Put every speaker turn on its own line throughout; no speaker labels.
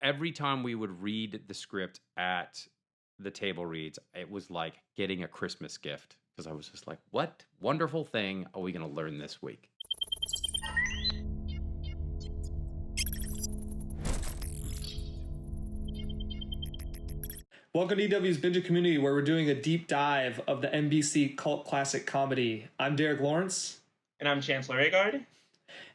every time we would read the script at the table reads, it was like getting a Christmas gift because I was just like, what wonderful thing are we going to learn this week?
Welcome to EW's Binge Community, where we're doing a deep dive of the NBC cult classic comedy. I'm Derek Lawrence.
And I'm Chancellor Agard.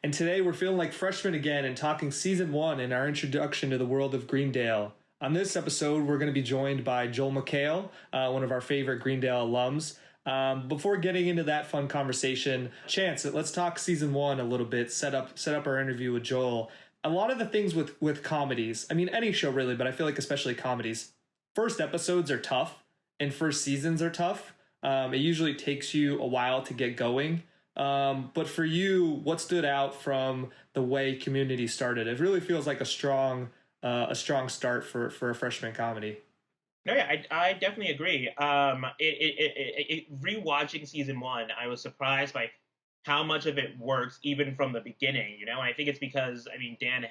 And today we're feeling like freshmen again and talking season 1 and our introduction to the world of Greendale. On this episode, we're going to be joined by Joel McHale, one of our favorite Greendale alums. Before getting into that fun conversation, Chance, let's talk season 1 a little bit, set up our interview with Joel. A lot of the things with comedies, I mean, any show really, but I feel like especially comedies, first episodes are tough and first seasons are tough. It usually takes you a while to get going. But for you, what stood out from the way Community started? It really feels like a strong start for a freshman comedy.
No, yeah, I definitely agree. Rewatching season 1, I was surprised by how much of it works even from the beginning. You know, and I think it's because Dan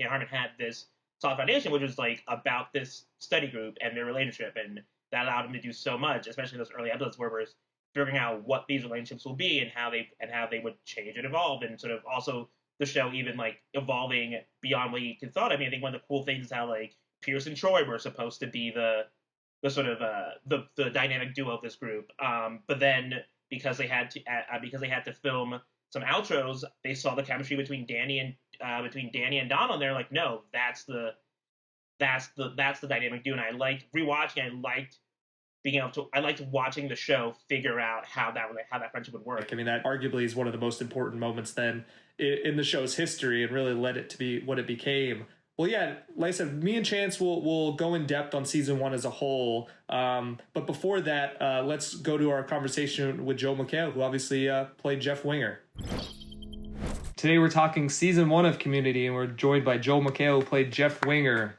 Harmon had this solid foundation, which was like about this study group and their relationship, and that allowed him to do so much, especially in those early episodes where we're figuring out what these relationships will be and how they would change and evolve, and sort of also the show even like evolving beyond what you could thought. I think one of the cool things is how like Pierce and Troy were supposed to be the sort of the dynamic duo of this group, but then because they had to film some outros, they saw the chemistry between Danny and Donna, and they're like, no, that's the dynamic duo. And I liked rewatching. I liked watching the show figure out how that friendship would work.
I mean, that arguably is one of the most important moments then in the show's history, and really led it to be what it became. Well, yeah, like I said, me and Chance will go in depth on season 1 as a whole. But before that, let's go to our conversation with Joel McHale, who obviously played Jeff Winger. Today we're talking season 1 of Community, and we're joined by Joel McHale, who played Jeff Winger.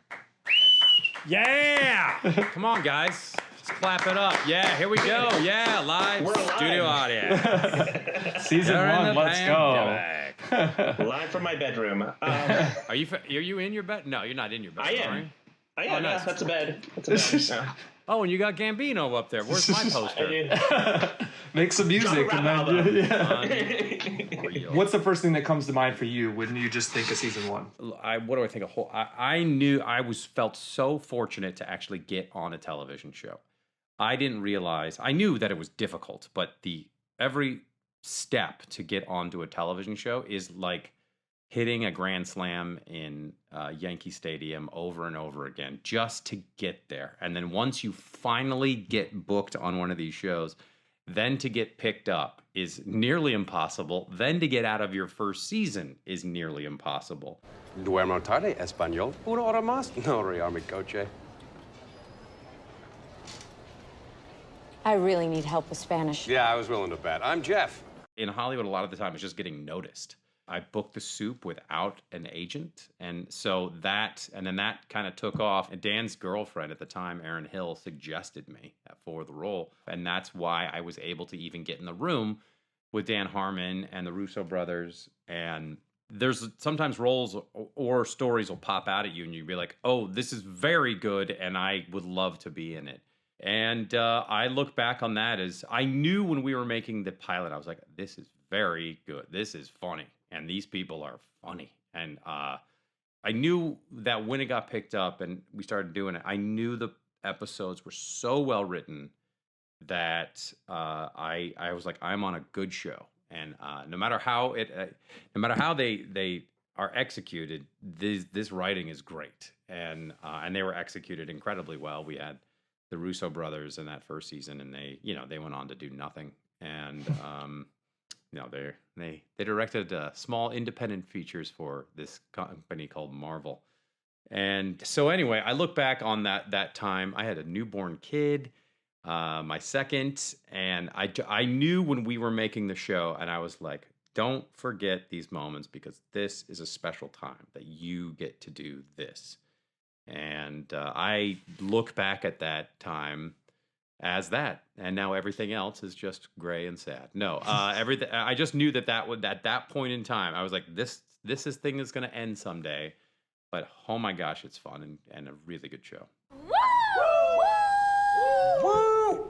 Yeah! Come on, guys. Let's clap it up. Yeah, here we go. Yeah, live studio audience.
Season 1, let's go.
Live from my bedroom.
Are you in your bed? No, you're not in your bed.
I am.
Oh, nice.
That's a bed.
Oh, and you got Gambino up there. Where's my poster?
Make some music. And then, what's the first thing that comes to mind for you when you just think of season 1?
What do I think of whole? I knew felt so fortunate to actually get on a television show. I didn't realize. I knew that it was difficult, but every step to get onto a television show is like hitting a grand slam in Yankee Stadium over and over again just to get there. And then once you finally get booked on one of these shows, then to get picked up is nearly impossible. Then to get out of your first season is nearly impossible.
Duermo tarde, español. Una hora más. No, rear mi coche.
I really need help with Spanish.
Yeah, I was willing to bet. I'm Jeff.
In Hollywood, a lot of the time, it's just getting noticed. I booked the soup without an agent, and then that kind of took off. And Dan's girlfriend at the time, Erin Hill, suggested me for the role, and that's why I was able to even get in the room with Dan Harmon and the Russo brothers. And there's sometimes roles or stories will pop out at you, and you'll be like, "Oh, this is very good, and I would love to be in it." And I look back on that as I knew when we were making the pilot, I was like, "This is very good. This is funny." And these people are funny. And I knew that when it got picked up and we started doing it, I knew the episodes were so well written that I was like, I'm on a good show. And no matter how they are executed, this writing is great. And they were executed incredibly well. We had the Russo brothers in that first season, and they went on to do nothing. And they directed small independent features for this company called Marvel. And so anyway, I look back on that time. I had a newborn kid, my second, and I knew when we were making the show, and I was like, don't forget these moments because this is a special time that you get to do this. And I look back at that time as that, and now everything else is just gray and sad. No, everything. I just knew that would at that point in time, I was like, this thing is going to end someday, But oh my gosh, it's fun and a really good show.
Woo!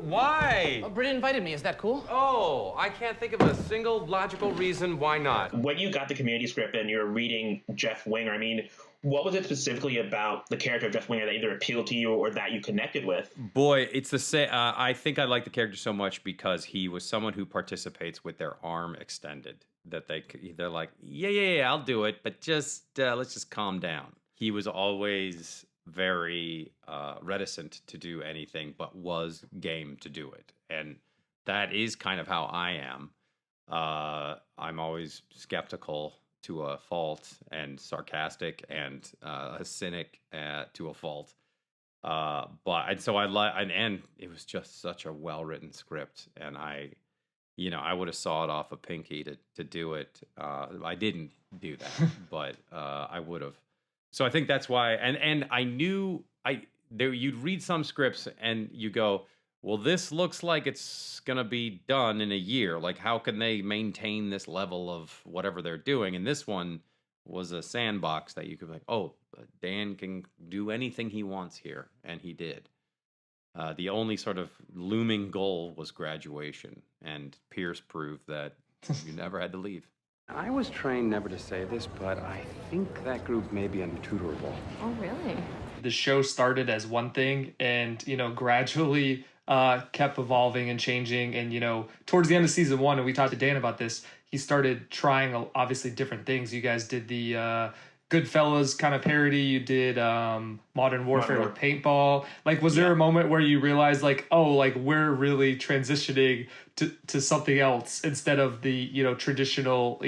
Why?
Oh, Britta invited me. Is that cool?
Oh, I can't think of a single logical reason why not.
When you got the Community script and you're reading Jeff Winger, I mean, what was it specifically about the character of Jeff Winger that either appealed to you or that you connected with?
Boy, it's the same. I think I like the character so much because he was someone who participates with their arm extended. That they're like, yeah, I'll do it, but just let's just calm down. He was always very reticent to do anything, but was game to do it, and that is kind of how I am. I'm always skeptical to a fault, and sarcastic, and a cynic to a fault. So I like, and it was just such a well written script, and I would have sawed off a pinky to do it. I didn't do that, but I would have. So I think that's why. And I knew you'd read some scripts and you go, well, this looks like it's gonna be done in a year. Like, how can they maintain this level of whatever they're doing? And this one was a sandbox that you could be like, oh, Dan can do anything he wants here, and he did. The only sort of looming goal was graduation, and Pierce proved that you never had to leave.
I was trained never to say this, but I think that group may be untutorable.
Oh, really?
The show started as one thing and, gradually kept evolving and changing. And, towards the end of season 1, and we talked to Dan about this, he started trying obviously different things. You guys did the Goodfellas kind of parody. You did Modern Warfare with paintball. Like, was there a moment where you realized, like, oh, like, we're really transitioning to something else instead of the, traditional,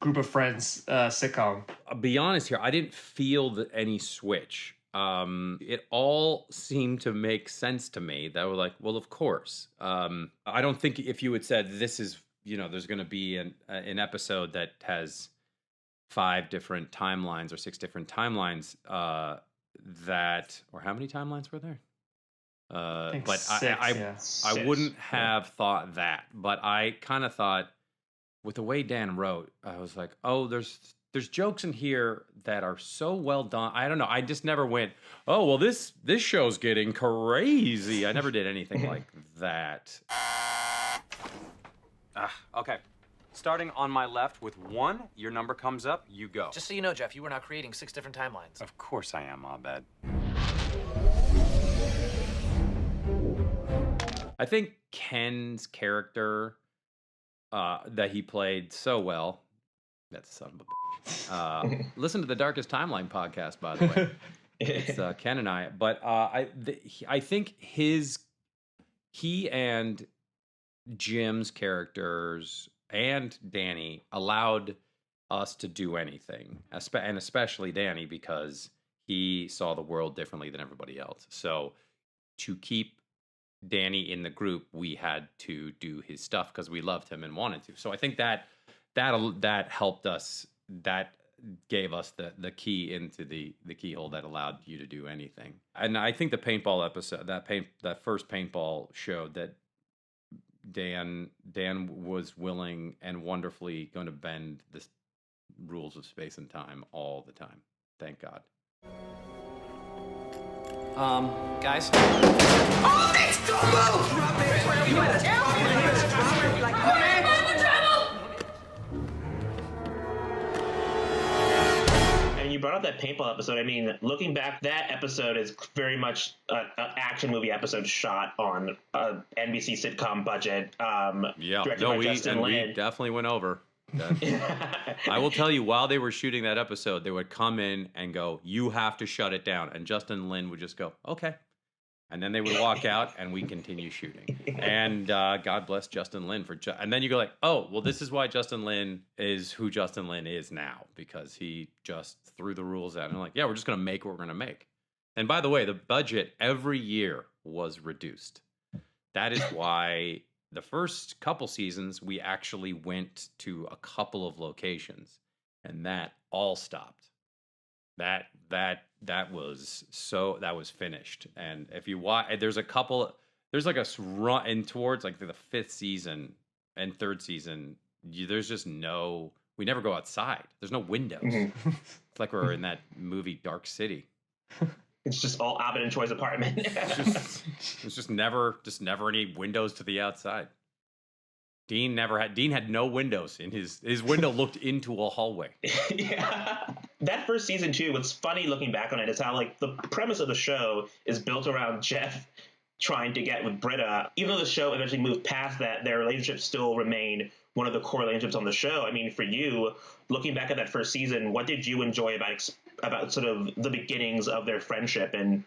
group of friends sitcom?
I'll be honest here, I didn't feel any switch. It all seemed to make sense to me. That were like, well, of course. I don't think if you had said this is, there's going to be an episode that has 5 different timelines or 6 different timelines, or how many timelines were there? But
6,
I wouldn't have thought that, but I kind of thought with the way Dan wrote, I was like, oh, there's jokes in here that are so well done. I don't know. I just never went, oh, well, this show's getting crazy. I never did anything like that.
Okay. Starting on my left with 1, your number comes up, you go.
Just so you know, Jeff, you were now creating 6 different timelines.
Of course I am, Abed.
I think Ken's character that he played so well, that's a son of a bitch. Listen to the Darkest Timeline podcast, by the way. It's Ken and I. But I think he and Jim's characters and Danny allowed us to do anything, and especially Danny, because he saw the world differently than everybody else. So to keep Danny in the group, we had to do his stuff because we loved him and wanted to. So I think that helped us. That gave us the key into the keyhole that allowed you to do anything. And I think the paintball episode, that first paintball showed that Dan was willing and wonderfully going to bend the rules of space and time all the time. Thank God.
Guys?
Oh, next to move! You better
And you brought up that paintball episode. I mean, looking back, that episode is very much an action movie episode shot on an NBC sitcom budget. Directed by Justin Lin.
We definitely went over. I will tell you, while they were shooting that episode, they would come in and go, "You have to shut it down," and Justin Lin would just go, "Okay," and then they would walk out, and we continue shooting. And God bless Justin Lin and then you go like, "Oh, well, this is why Justin Lin is who Justin Lin is now, because he just threw the rules out." And I'm like, "Yeah, we're just gonna make what we're gonna make." And by the way, the budget every year was reduced. That is why the first couple seasons, we actually went to a couple of locations, and that all stopped. That was finished. And if you watch, there's like a run in towards like the 5th season and 3rd season. There's just no we never go outside. There's no windows. It's like we're in that movie Dark City.
It's just all Abed and Troy's apartment.
It's just never any windows to the outside. Dean had no windows in his window looked into a hallway.
Yeah. That first season too, what's funny looking back on it is how like the premise of the show is built around Jeff trying to get with Britta. Even though the show eventually moved past that, their relationship still remained one of the core relationships on the show. I mean, for you, looking back at that first season, what did you enjoy about sort of the beginnings of their friendship and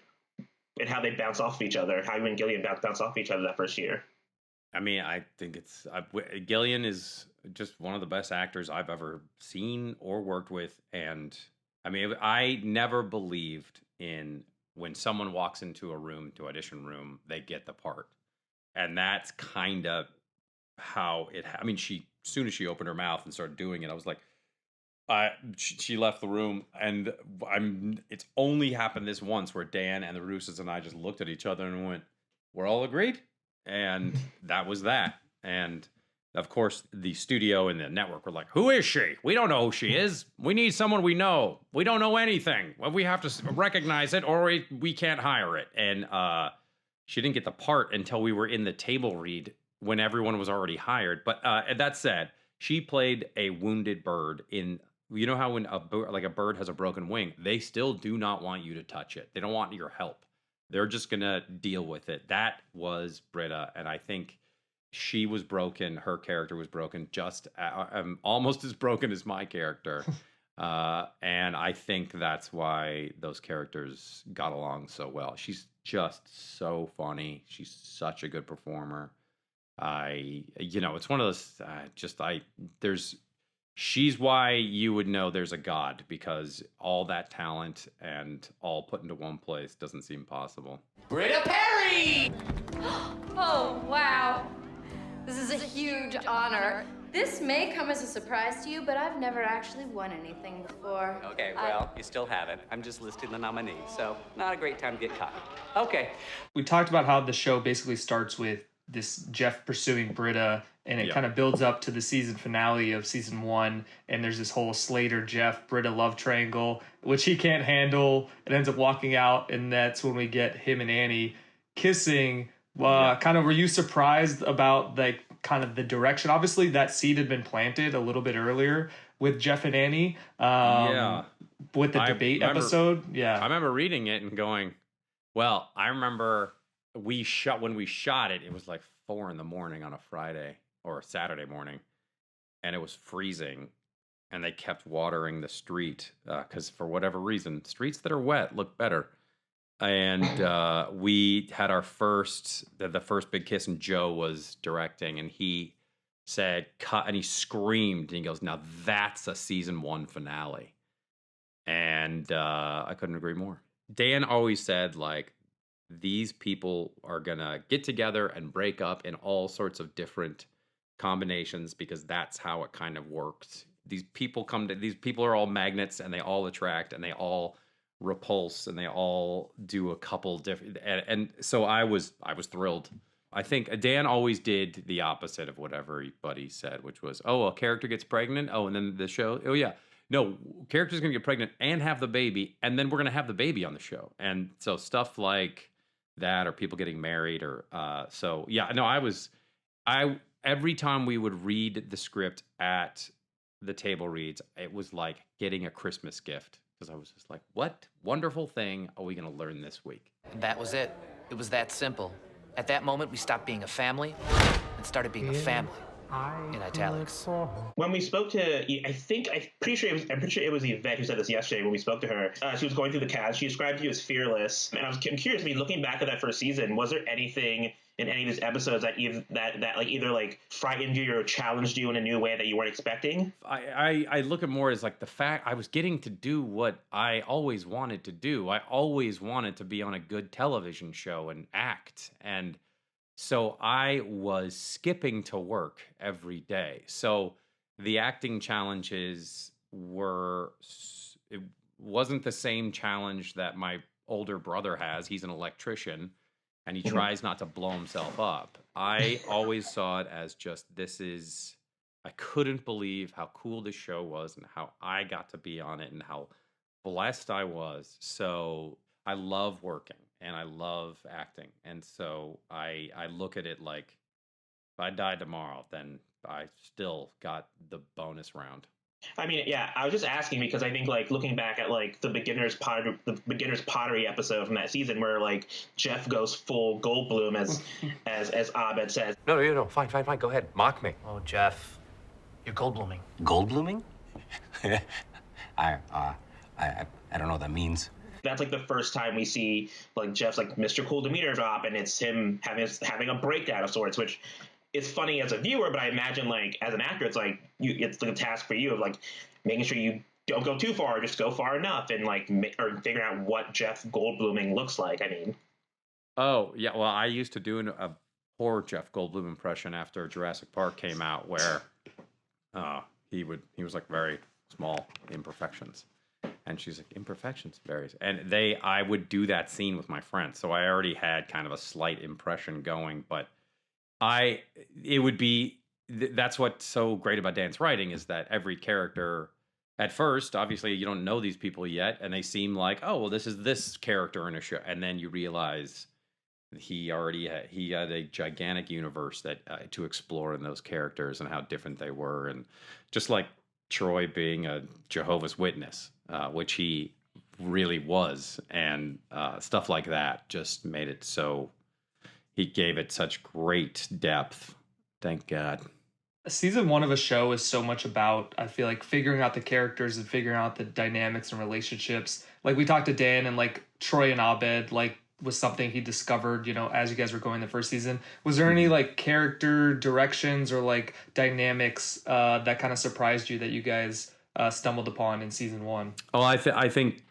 how they bounce off of each other, how you and Gillian bounce off each other that first year?
I mean, I think Gillian is just one of the best actors I've ever seen or worked with. And I mean, I never believed in when someone walks into a room, to audition room, they get the part. And that's kind of how it, I mean, as soon as she opened her mouth and started doing it, I was like, she left the room, and it's only happened this once where Dan and the Russos and I just looked at each other and went, we're all agreed? And that was that. And of course, the studio and the network were like, who is she? We don't know who she is. We need someone we know. We don't know anything. Well, we have to recognize it or we can't hire it. And she didn't get the part until we were in the table read when everyone was already hired. But that said, she played a wounded bird in, you know how when a bird has a broken wing, they still do not want you to touch it. They don't want your help. They're just going to deal with it. That was Britta, and I think she was broken. Her character was broken, just almost as broken as my character. And I think that's why those characters got along so well. She's just so funny. She's such a good performer. It's one of those, she's why you would know there's a God, because all that talent and all put into one place doesn't seem possible.
Britta Perry!
Oh, wow. This is a huge honor. This may come as a surprise to you, but I've never actually won anything before.
Okay, well, you still haven't. I'm just listing the nominees, so not a great time to get caught. Okay.
We talked about how the show basically starts with this Jeff pursuing Britta, and it kind of builds up to the season finale of season 1, and there's this whole Slater, Jeff, Britta love triangle, which he can't handle. It ends up walking out, and that's when we get him and Annie kissing. Kind of, were you surprised about kind of the direction? Obviously, that seed had been planted a little bit earlier with Jeff and Annie. With the debate episode. Yeah.
I remember reading it and going, well, I remember when we shot it, it was like 4 a.m. on a Friday or a Saturday morning, and it was freezing, and they kept watering the street because for whatever reason, streets that are wet look better. And we had our the first big kiss, and Joe was directing, and he said, cut, and he screamed, and he goes, now that's a season 1 finale. And I couldn't agree more. Dan always said, like, these people are gonna get together and break up in all sorts of different combinations because that's how it kind of works. These people are all magnets, and they all attract, and they all repulse, and they all do a couple different, and so I was thrilled. I think Dan always did the opposite of what everybody said, which was, oh, a character gets pregnant, oh, and then the show, oh yeah, no, character's gonna get pregnant and have the baby, and then we're gonna have the baby on the show. And so stuff like that, or people getting married, or so yeah, no, every time we would read the script at the table reads, it was like getting a Christmas gift. Because I was just like, what wonderful thing are we going to learn this week?
And that was it. It was that simple. At that moment, we stopped being a family and started being a family. In italics.
When we spoke to, I'm pretty sure it was Yvette who said this yesterday when we spoke to her. She was going through the cast. She described you as fearless, and I'm curious. I mean, looking back at that first season, was there anything in any of these episodes that either frightened you or challenged you in a new way that you weren't expecting?
I look at more as like the fact I was getting to do what I always wanted to do. I always wanted to be on a good television show and act, and so I was skipping to work every day. So the acting challenges it wasn't the same challenge that my older brother has. He's an electrician, and he tries not to blow himself up. I always saw it as just, this is I couldn't believe how cool this show was and how I got to be on it and how blessed I was. So I love working and I love acting. And so I look at it like if I died tomorrow, then I still got the bonus round.
I mean, yeah, I was just asking because I think like looking back at like the beginner's pottery episode from that season where like Jeff goes full Goldblum as Abed says.
No, fine, go ahead, mock me.
Oh, Jeff, you're Goldbluming.
Goldbluming? I don't know what that means.
That's like the first time we see like Jeff's like Mr. Cool demeanor drop, and it's him having a breakdown of sorts, which is funny as a viewer, but I imagine like as an actor, it's like it's the task for you of like making sure you don't go too far, just go far enough, and like or figuring out what Jeff Goldbluming looks like. I mean,
oh yeah, well I used to do a poor Jeff Goldblum impression after Jurassic Park came out, where he was like very small imperfections. And she's like, imperfections varies. And I would do that scene with my friends. So I already had kind of a slight impression going, but that's what's so great about Dan's writing is that every character at first, obviously you don't know these people yet. And they seem like, oh, well, this is this character in a show. And then you realize he had a gigantic universe that to explore in those characters and how different they were. And just like Troy being a Jehovah's Witness, which he really was, and stuff like that just made it so he gave it such great depth. Thank God.
Season 1 of a show is so much about, I feel like, figuring out the characters and figuring out the dynamics and relationships. Like we talked to Dan, and like Troy and Abed, like was something he discovered, as you guys were going the first season. Was there any like character directions or like dynamics that kind of surprised you that you guys stumbled upon in season 1?
Oh, I think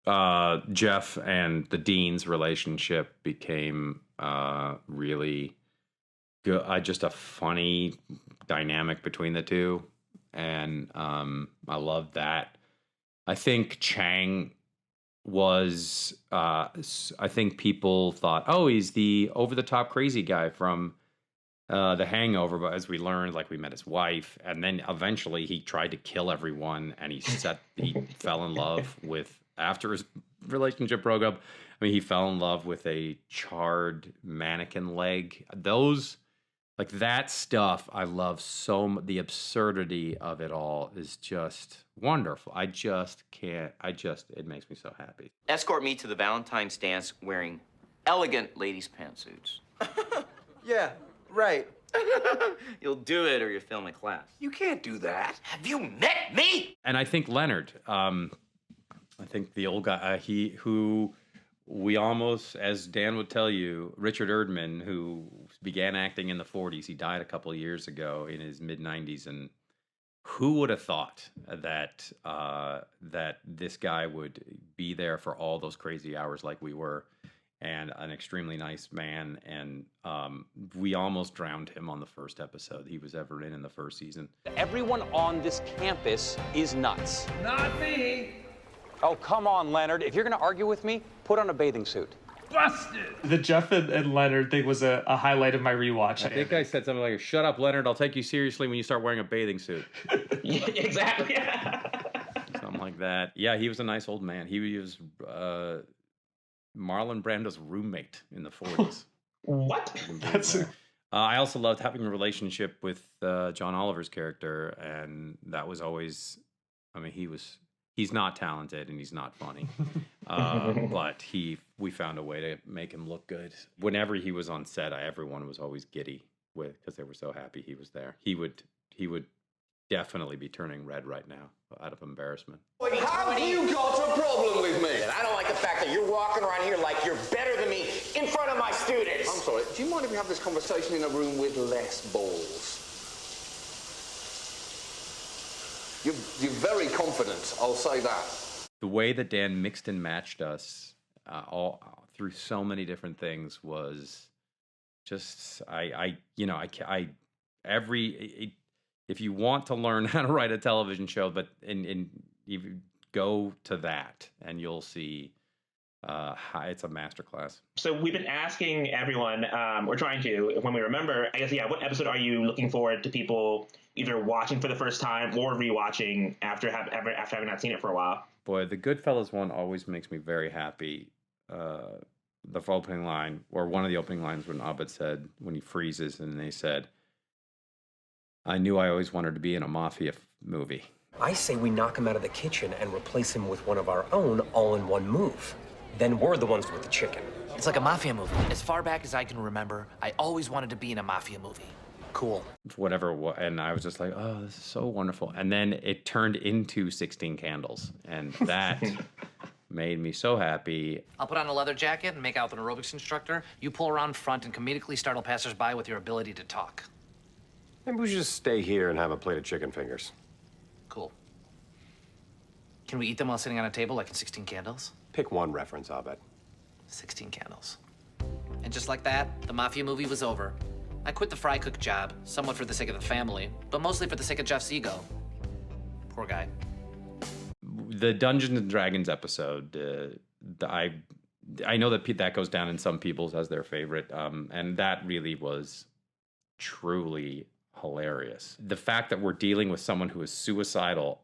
Jeff and the Dean's relationship became really good. Just a funny dynamic between the two, and I loved that. I think Chang was I think people thought, oh, he's the over-the-top crazy guy from The Hangover, but as we learned, like we met his wife, and then eventually he tried to kill everyone, and he fell in love with, after his relationship broke up, I mean, he fell in love with a charred mannequin leg. Those, like that stuff, I love so much. The absurdity of it all is just wonderful. It makes me so happy.
Escort me to the Valentine's dance wearing elegant ladies' pantsuits.
Yeah, right.
You'll do it or you'll fail my class.
You can't do that.
Have you met me?
And I think Leonard, I think the old guy, who we almost, as Dan would tell you, Richard Erdman, who began acting in the 40s, he died a couple of years ago in his mid-90s, and who would have thought that that this guy would be there for all those crazy hours like we were, and an extremely nice man, and we almost drowned him on the first episode he was ever in the first season.
Everyone on this campus is nuts.
Not me.
Oh, come on, Leonard. If you're going to argue with me, put on a bathing suit.
Busted.
The Jeff and Leonard thing was a highlight of my rewatch.
I think I said something like, shut up, Leonard, I'll take you seriously when you start wearing a bathing suit.
Yeah, exactly.
Something like that. Yeah, he was a nice old man. He was Marlon Brando's roommate in the 40s.
What?
I also loved having a relationship with John Oliver's character, and that was always, I mean, he's not talented and he's not funny, but we found a way to make him look good. Whenever he was on set, everyone was always giddy because they were so happy he was there. He would definitely be turning red right now out of embarrassment.
Have you got a problem with me?
And I don't like the fact that you're walking around here like you're better than me in front of my students.
I'm sorry, do you mind if we have this conversation in a room with less balls? You're very confident, I'll say that.
The way that Dan mixed and matched us all through so many different things was just, if you want to learn how to write a television show, but you go to that and you'll see It's a masterclass.
So we've been asking everyone, we're trying to, when we remember, I guess, yeah, what episode are you looking forward to people either watching for the first time or rewatching after having not seen it for a while?
Boy, the Goodfellas one always makes me very happy. The opening line, or one of the opening lines when Abed said, when he freezes, and they said, I knew I always wanted to be in a mafia movie.
I say we knock him out of the kitchen and replace him with one of our own all in one move. Then we're the ones with the chicken.
It's like a mafia movie. As far back as I can remember, I always wanted to be in a mafia movie. Cool.
Whatever, and I was just like, oh, this is so wonderful. And then it turned into 16 Candles, and that made me so happy.
I'll put on a leather jacket and make out with an aerobics instructor. You pull around front and comedically startle passersby with your ability to talk.
Maybe we should just stay here and have a plate of chicken fingers.
Cool. Can we eat them while sitting on a table like in 16 Candles?
Pick one reference, Abed.
16 Candles. And just like that, the mafia movie was over. I quit the fry cook job, somewhat for the sake of the family, but mostly for the sake of Jeff's ego. Poor guy.
The Dungeons and Dragons episode, I know that goes down in some people's as their favorite, and that really was truly hilarious. The fact that we're dealing with someone who is suicidal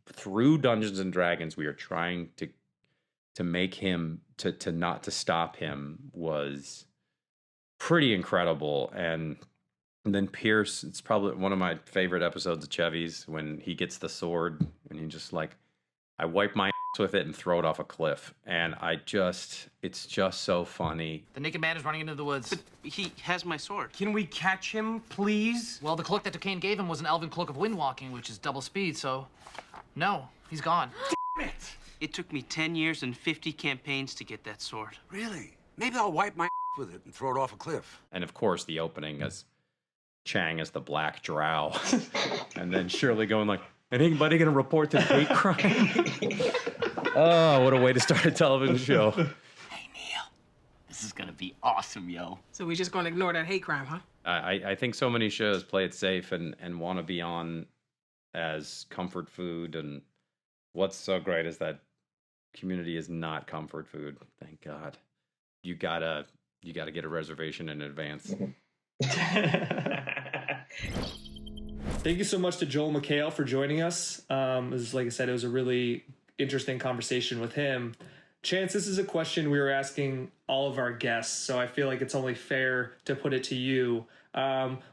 through Dungeons and Dragons, we are trying to make him to not to stop him was pretty incredible. And then Pierce, it's probably one of my favorite episodes of Chevy's when he gets the sword and he just like, I wipe my ass with it and throw it off a cliff. And it's just so funny.
The naked man is running into the woods.
But he has my sword.
Can we catch him, please?
Well, the cloak that Duquesne gave him was an elven cloak of wind walking, which is double speed, so no, he's gone.
Damn it! It took me 10 years and 50 campaigns to get that sword.
Really? Maybe I'll wipe my with it and throw it off a cliff.
And of course, the opening as Chang as the Black Drow. And then Shirley going like, anybody gonna report this hate crime? Oh, what a way to start a television show.
Hey, Neil. This is gonna be awesome, yo.
So we're just gonna ignore that hate crime, huh?
I think so many shows play it safe and want to be on as comfort food. And what's so great is that Community is not comfort food. Thank God. You gotta get a reservation in advance.
Thank you so much to Joel McHale for joining us. Like I said, it was a really interesting conversation with him. Chance, this is a question we were asking all of our guests, so I feel like it's only fair to put it to you.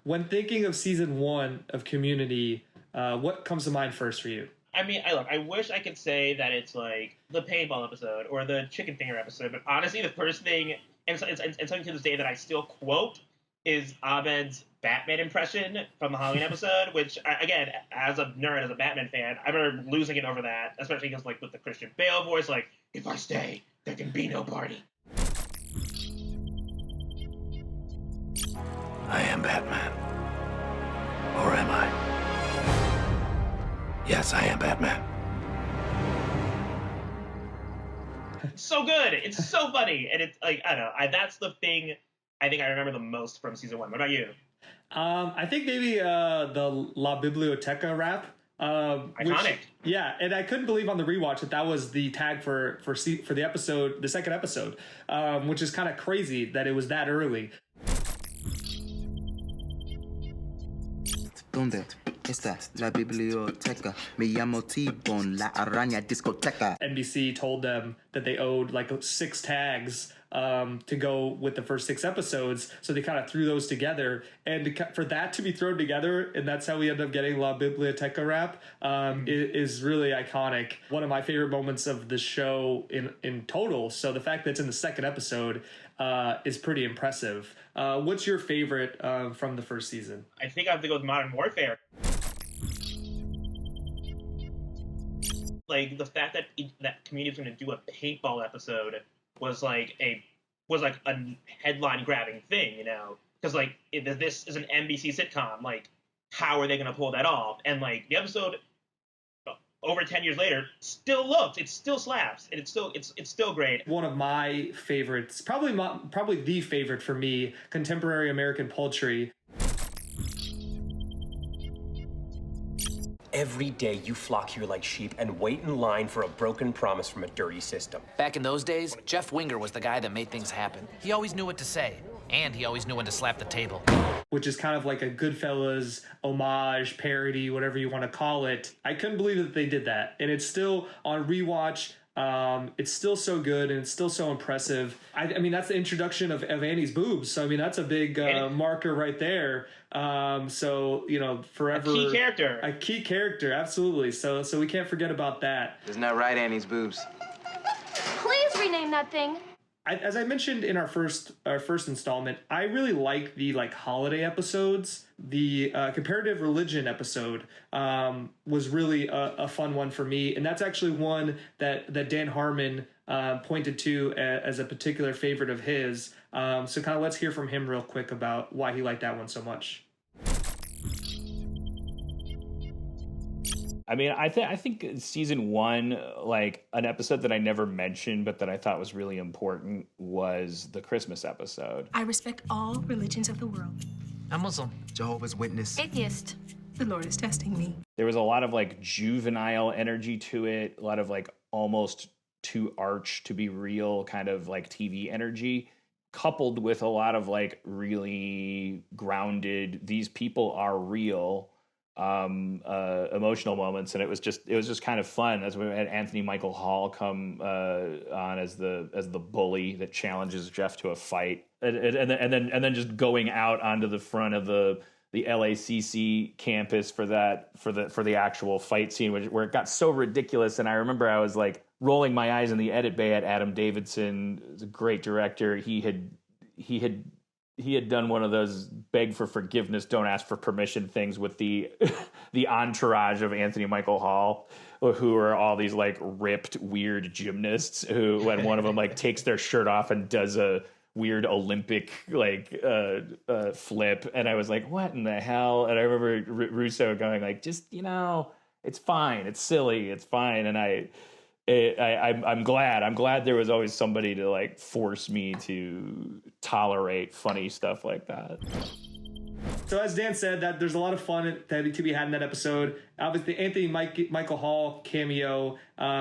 When thinking of season 1 of Community, what comes to mind first for you?
I mean, I wish I could say that it's like the paintball episode or the chicken finger episode, but honestly, the first thing, and something to this day that I still quote, is Abed's Batman impression from the Halloween episode, which, again, as a nerd, as a Batman fan, I remember losing it over that, especially because, like, with the Christian Bale voice, like, if I stay, there can be no party.
I am Batman. Or am I? Yes, I am Batman.
So good. It's so funny. And it's like, I don't know. That's the thing I think I remember the most from season 1. What about you?
I think maybe the La Biblioteca rap.
Iconic.
Yeah, and I couldn't believe on the rewatch that was the tag for the episode, the second episode, which is kind of crazy that it was that early.
¿Dónde está la biblioteca? Me llamo T-Bone, la araña discoteca.
NBC told them that they owed like 6 tags to go with the first 6 episodes, so they kind of threw those together, and for that to be thrown together, and that's how we end up getting La Biblioteca rap, is really iconic. One of my favorite moments of the show in total, so the fact that it's in the second episode is pretty impressive. What's your favorite from the first season?
I think I have to go with Modern Warfare. Like, the fact that Community was going to do a paintball episode was like a headline grabbing thing, you know, because like this is an NBC sitcom. Like, how are they going to pull that off? And like the episode, over 10 years later, it still slaps, and it's still great.
One of my favorites, probably the favorite for me, contemporary American poultry.
every day you flock here like sheep and wait in line for a broken promise from a dirty system.
Back in those days, Jeff Winger was the guy that made things happen. He always knew what to say, and he always knew when to slap the table.
Which is kind of like a Goodfellas homage, parody, whatever you want to call it. I couldn't believe that they did that. And it's still on rewatch. It's still so good and it's still so impressive. I mean, that's the introduction of Annie's boobs. So, I mean, that's a big marker right there. So, you know, forever. A key character, absolutely. So we can't forget about that.
Isn't that right, Annie's boobs?
Please rename that thing.
As I mentioned in our first installment, I really like the holiday episodes. The comparative religion episode was really a fun one for me, and that's actually one that Dan Harmon pointed to as a particular favorite of his. So kind of let's hear from him real quick about why he liked that one so much.
I mean, I think season one, like an episode that I never mentioned, but that I thought was really important was the Christmas episode.
I respect all religions of the world.
I'm Muslim.
Jehovah's Witness.
Atheist. The Lord is testing me.
There was a lot of like juvenile energy to it, a lot of like almost too arch to be real kind of like TV energy, coupled with a lot of like really grounded, these people are real emotional moments, and it was just kind of fun as we had Anthony Michael Hall come on as the bully that challenges Jeff to a fight, and then just going out onto the front of the LACC campus for the actual fight scene, where it got so ridiculous. And I remember I was like rolling my eyes in the edit bay at Adam Davidson, a great director. He had done one of those beg for forgiveness, don't ask for permission things with the entourage of Anthony Michael Hall, who are all these like ripped, weird gymnasts who, when one of them like takes their shirt off and does a weird Olympic like flip. And I was like, what in the hell? And I remember Russo going like, just, you know, it's fine. It's silly. It's fine. And I'm glad there was always somebody to like force me to tolerate funny stuff like that.
So as Dan said, that there's a lot of fun to be had in that episode. Obviously, Anthony Michael Hall cameo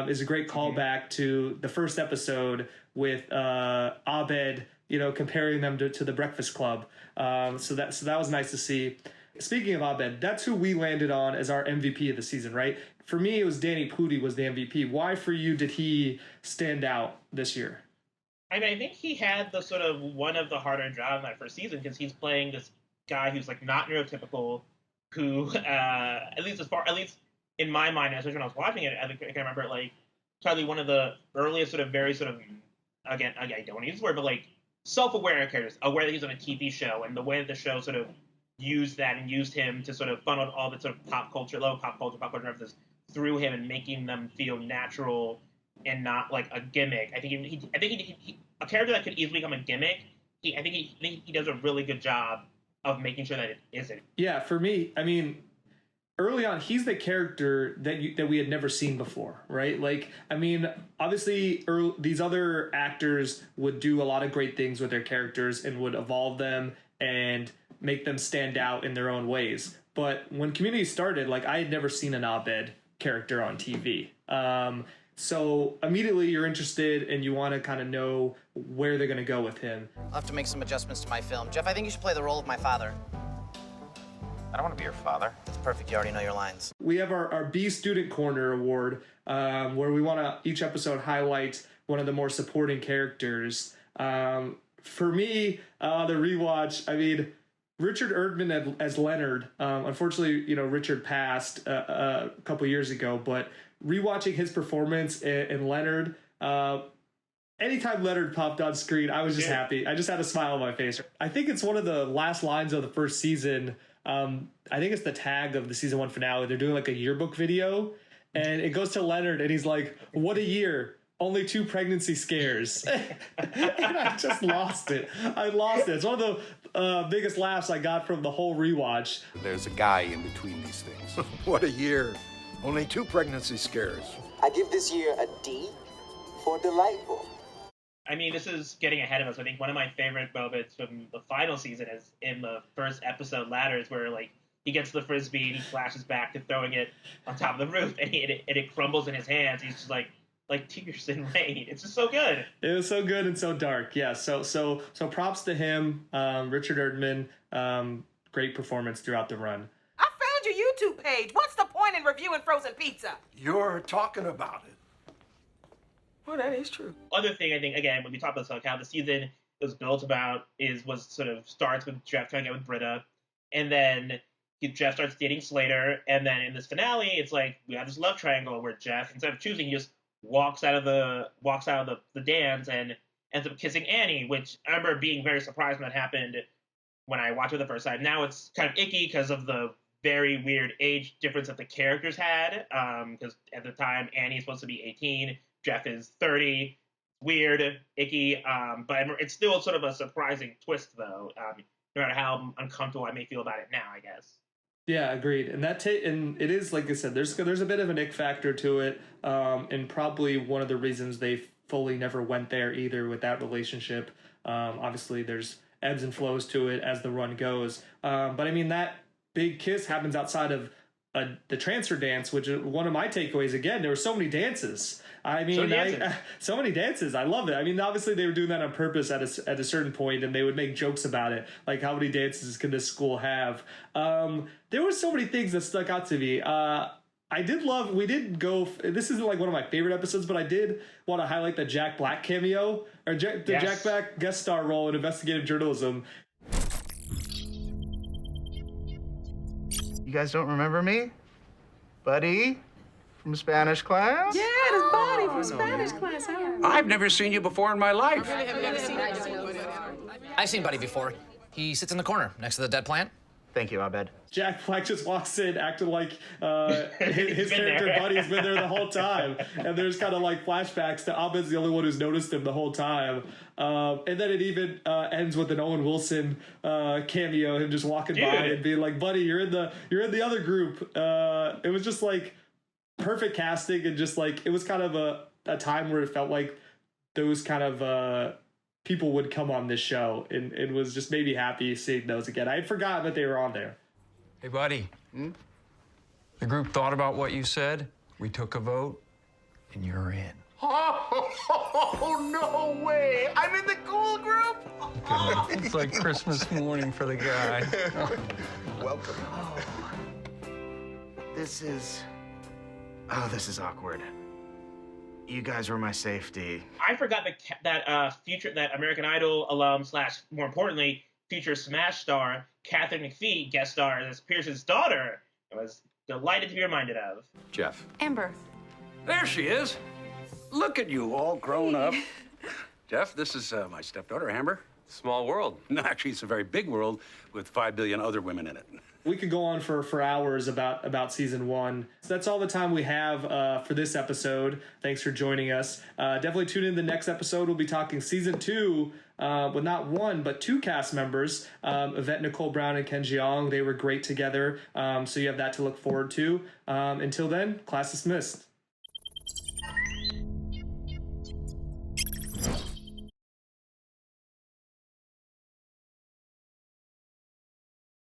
is a great callback to the first episode with Abed, you know, comparing them to the Breakfast Club. So that was nice to see. Speaking of Abed, that's who we landed on as our MVP of the season, right? For me, it was Danny Pudi was the MVP. Why for you did he stand out this year?
I mean, I think he had the sort of one of the harder jobs in that first season because he's playing this guy who's like not neurotypical, who at least in my mind, especially when I was watching it, I can remember like probably one of the earliest sort of very sort of, again, I don't want to use this word, but like self-aware characters, aware that he's on a TV show, and the way that the show sort of used that and used him to sort of funnel all the sort of pop culture references through him and making them feel natural and not like a gimmick. I think he a character that could easily become a gimmick. I think he does a really good job of making sure that it isn't.
Yeah, for me, I mean, early on, he's the character that we had never seen before, right? Like, I mean, obviously, these other actors would do a lot of great things with their characters and would evolve them and make them stand out in their own ways. But when Community started, like, I had never seen an Abed character on TV. So immediately you're interested and you want to kind of know where they're going to go with him.
I'll have to make some adjustments to my film. Jeff, I think you should play the role of my father.
I don't want to be your father.
It's perfect. You already know your lines.
We have our B Student Corner Award, where we want to each episode highlight one of the more supporting characters. For me, the rewatch, I mean, Richard Erdman as Leonard. Unfortunately, you know, Richard passed a couple years ago, but rewatching his performance in Leonard, anytime Leonard popped on screen, I was just happy. I just had a smile on my face. I think it's one of the last lines of the first season. I think it's the tag of the season 1 finale. They're doing like a yearbook video, and it goes to Leonard, and he's like, "What a year! Only 2 pregnancy scares." And I just lost it. It's one of the biggest laughs I got from the whole rewatch.
There's a guy in between these things.
What a year. Only 2 pregnancy scares.
I give this year a D for delightful.
I mean, this is getting ahead of us. I think one of my favorite moments from the final season is in the first episode, Ladders, where like he gets the frisbee and he flashes back to throwing it on top of the roof, and it crumbles in his hands. He's just like tears in rain. It's just so good.
It was so good and so dark. Yeah. So props to him, Richard Erdman. Great performance throughout the run.
I found your YouTube page. What's the point in reviewing frozen pizza?
You're talking about it.
Well, that is true.
Other thing, I think, again, when we talk about how the season was built about starts with Jeff trying to get with Britta, and then Jeff starts dating Slater, and then in this finale, it's like we have this love triangle where Jeff, instead of choosing, he just walks out of the dance and ends up kissing Annie, which I remember being very surprised when that happened when I watched it the first time. Now it's kind of icky because of the very weird age difference that the characters had. Because at the time, Annie's supposed to be 18, Jeff is 30. Weird, icky, but it's still sort of a surprising twist, though. No matter how uncomfortable I may feel about it now, I guess.
Yeah, agreed. And and it is, like I said, there's a bit of an ick factor to it, and probably one of the reasons they fully never went there either with that relationship. Obviously, there's ebbs and flows to it as the run goes. But I mean, that big kiss happens outside of the transfer dance, which is one of my takeaways. Again, there were so many dances. I mean, so many dances. I love it. I mean, obviously they were doing that on purpose at a certain point, and they would make jokes about it, like how many dances can this school have? There were so many things that stuck out to me. I did love. We did go. This isn't like one of my favorite episodes, but I did want to highlight the Jack Black cameo or Jack Black guest star role in investigative journalism.
You guys don't remember me? Buddy? From Spanish class?
Yeah, it's Buddy from Spanish class.
I've never seen you before in my life.
I've seen Buddy before. He sits in the corner next to the dead plant.
Thank you, Abed.
Jack Black just walks in acting like his character Buddy's been there the whole time. And there's kind of like flashbacks to Abed's the only one who's noticed him the whole time. And then it even ends with an Owen Wilson cameo, him just walking by and being like, "Buddy, you're in the other group." It was just like perfect casting, and just like it was kind of a time where it felt like those kind of people would come on this show, and it was just made me happy seeing those again. I had forgotten that they were on there.
Hey, buddy. The group thought about what you said. We took a vote, and you're in.
Oh, no way! I'm in the cool group?
It's like Christmas morning for the guy.
Welcome. This is awkward. You guys were my safety.
I forgot that American Idol alum / more importantly, future Smash star Katharine McPhee guest star as Pierce's daughter. I was delighted to be reminded of.
Jeff.
Amber.
There she is. Look at you, all grown up. Jeff, this is my stepdaughter, Amber.
Small world.
No, actually, it's a very big world with 5 billion other women in it.
We could go on for hours about season 1. So that's all the time we have for this episode. Thanks for joining us. Definitely tune in the next episode. We'll be talking season 2 with not one, but 2 cast members, Yvette Nicole Brown and Ken Jeong. They were great together. So you have that to look forward to. Until then, class dismissed.